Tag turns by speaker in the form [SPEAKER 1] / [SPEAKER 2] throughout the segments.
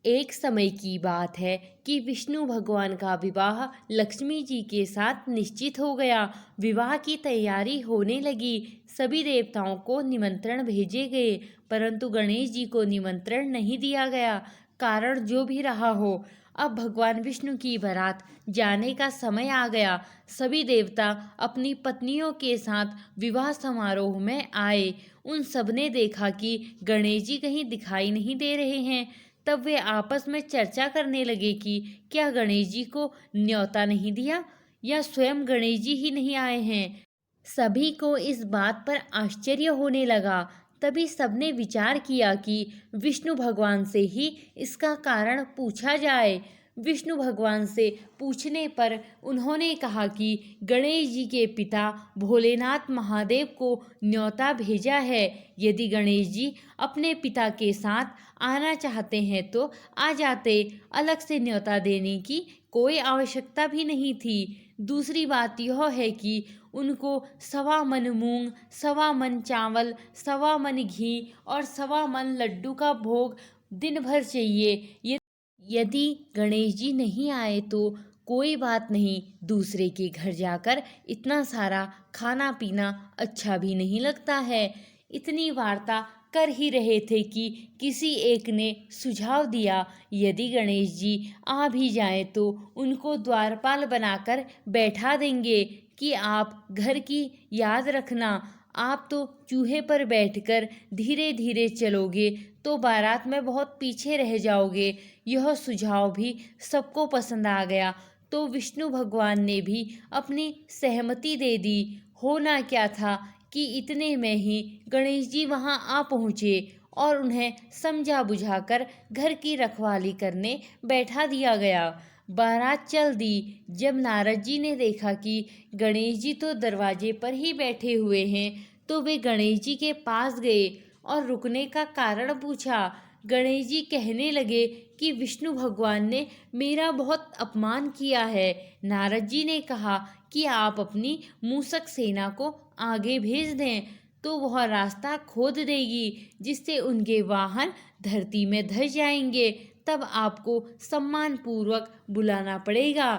[SPEAKER 1] एक समय की बात है कि विष्णु भगवान का विवाह लक्ष्मी जी के साथ निश्चित हो गया। विवाह की तैयारी होने लगी। सभी देवताओं को निमंत्रण भेजे गए, परंतु गणेश जी को निमंत्रण नहीं दिया गया। कारण जो भी रहा हो, अब भगवान विष्णु की बारात जाने का समय आ गया। सभी देवता अपनी पत्नियों के साथ विवाह समारोह में आए। उन सबने देखा कि गणेश जी कहीं दिखाई नहीं दे रहे हैं। तब वे आपस में चर्चा करने लगे कि क्या गणेश जी को न्योता नहीं दिया या स्वयं गणेश जी ही नहीं आए हैं। सभी को इस बात पर आश्चर्य होने लगा। तभी सबने विचार किया कि विष्णु भगवान से ही इसका कारण पूछा जाए। विष्णु भगवान से पूछने पर उन्होंने कहा कि गणेश जी के पिता भोलेनाथ महादेव को न्योता भेजा है। यदि गणेश जी अपने पिता के साथ आना चाहते हैं तो आ जाते, अलग से न्योता देने की कोई आवश्यकता भी नहीं थी। दूसरी बात यह है कि उनको 1.25 मन मूंग, 1.25 मन चावल, 1.25 मन घी और 1.25 मन लड्डू का भोग दिन भर चाहिए। यदि गणेश जी नहीं आए तो कोई बात नहीं, दूसरे के घर जाकर इतना सारा खाना पीना अच्छा भी नहीं लगता है। इतनी वार्ता कर ही रहे थे कि किसी एक ने सुझाव दिया, यदि गणेश जी आ भी जाएं तो उनको द्वारपाल बनाकर बैठा देंगे कि आप घर की याद रखना। आप तो चूहे पर बैठकर धीरे धीरे चलोगे तो बारात में बहुत पीछे रह जाओगे। यह सुझाव भी सबको पसंद आ गया, तो विष्णु भगवान ने भी अपनी सहमति दे दी। होना क्या था कि इतने में ही गणेश जी वहां आ पहुँचे और उन्हें समझा बुझाकर घर की रखवाली करने बैठा दिया गया। बारात चल दी। जब नारद जी ने देखा कि गणेश जी तो दरवाजे पर ही बैठे हुए हैं, तो वे गणेश जी के पास गए और रुकने का कारण पूछा। गणेश जी कहने लगे कि विष्णु भगवान ने मेरा बहुत अपमान किया है। नारद जी ने कहा कि आप अपनी मूसक सेना को आगे भेज दें, तो वह रास्ता खोद देगी, जिससे उनके वाहन धरती में धस जाएंगे। तब आपको सम्मान पूर्वक बुलाना पड़ेगा।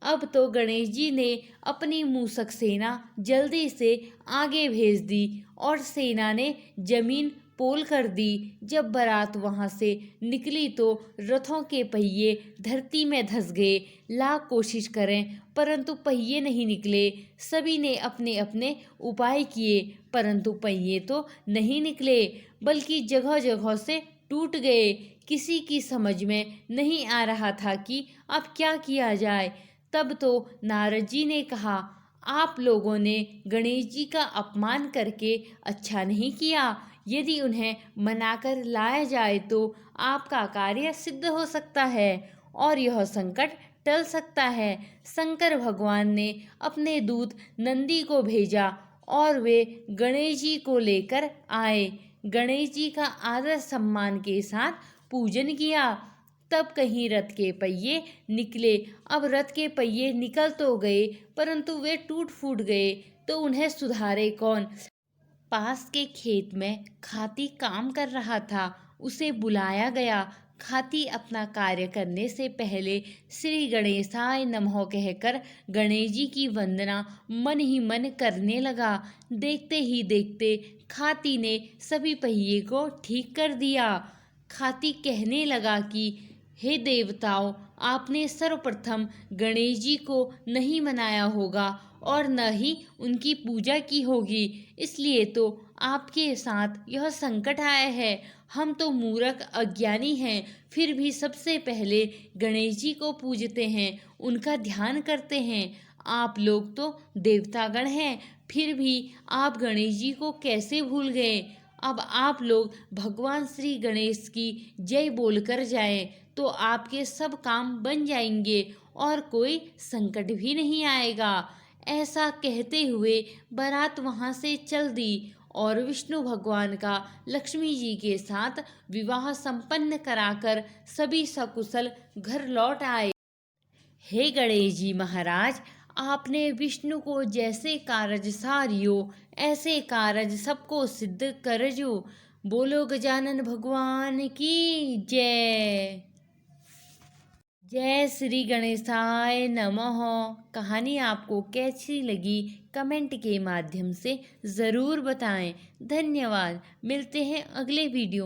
[SPEAKER 1] अब तो गणेश जी ने अपनी मूसक सेना जल्दी से आगे भेज दी और सेना ने जमीन पोल कर दी। जब बारात वहां से निकली तो रथों के पहिए धरती में धंस गए। लाख कोशिश करें परंतु पहिए नहीं निकले। सभी ने अपने अपने उपाय किए, परंतु पहिए तो नहीं निकले, बल्कि जगह जगह से टूट गए। किसी की समझ में नहीं आ रहा था कि अब क्या किया जाए। तब तो नारद जी ने कहा, आप लोगों ने गणेश जी का अपमान करके अच्छा नहीं किया। यदि उन्हें मनाकर लाया जाए तो आपका कार्य सिद्ध हो सकता है और यह संकट टल सकता है। शंकर भगवान ने अपने दूत नंदी को भेजा और वे गणेश जी को लेकर आए। गणेश जी का आदर सम्मान के साथ पूजन किया। तब कहीं रथ के पहिए निकले। अब रथ के पहिए निकल तो गए, परंतु वे टूट फूट गए, तो उन्हें सुधारे कौन। पास के खेत में खाती काम कर रहा था, उसे बुलाया गया। खाती अपना कार्य करने से पहले श्री गणेशाय नमः कहकर गणेश जी की वंदना मन ही मन करने लगा। देखते ही देखते खाती ने सभी पहिए को ठीक कर दिया। खाती कहने लगा कि हे देवताओं, आपने सर्वप्रथम गणेश जी को नहीं मनाया होगा और न ही उनकी पूजा की होगी, इसलिए तो आपके साथ यह संकट आया है। हम तो मूर्ख अज्ञानी हैं, फिर भी सबसे पहले गणेश जी को पूजते हैं, उनका ध्यान करते हैं। आप लोग तो देवतागण हैं, फिर भी आप गणेश जी को कैसे भूल गए। अब आप लोग भगवान श्री गणेश की जय बोलकर जाएं, तो आपके सब काम बन जाएंगे और कोई संकट भी नहीं आएगा। ऐसा कहते हुए बारात वहां से चल दी और विष्णु भगवान का लक्ष्मी जी के साथ विवाह संपन्न कराकर सभी सकुशल घर लौट आए। हे गणेश जी महाराज, आपने विष्णु को जैसे कारज सारियो, ऐसे कारज सबको सिद्ध करजो। बोलो गजानन भगवान की जय। जय श्री गणेशाय नमः। कहानी आपको कैसी लगी कमेंट के माध्यम से ज़रूर बताएं। धन्यवाद। मिलते हैं अगले वीडियो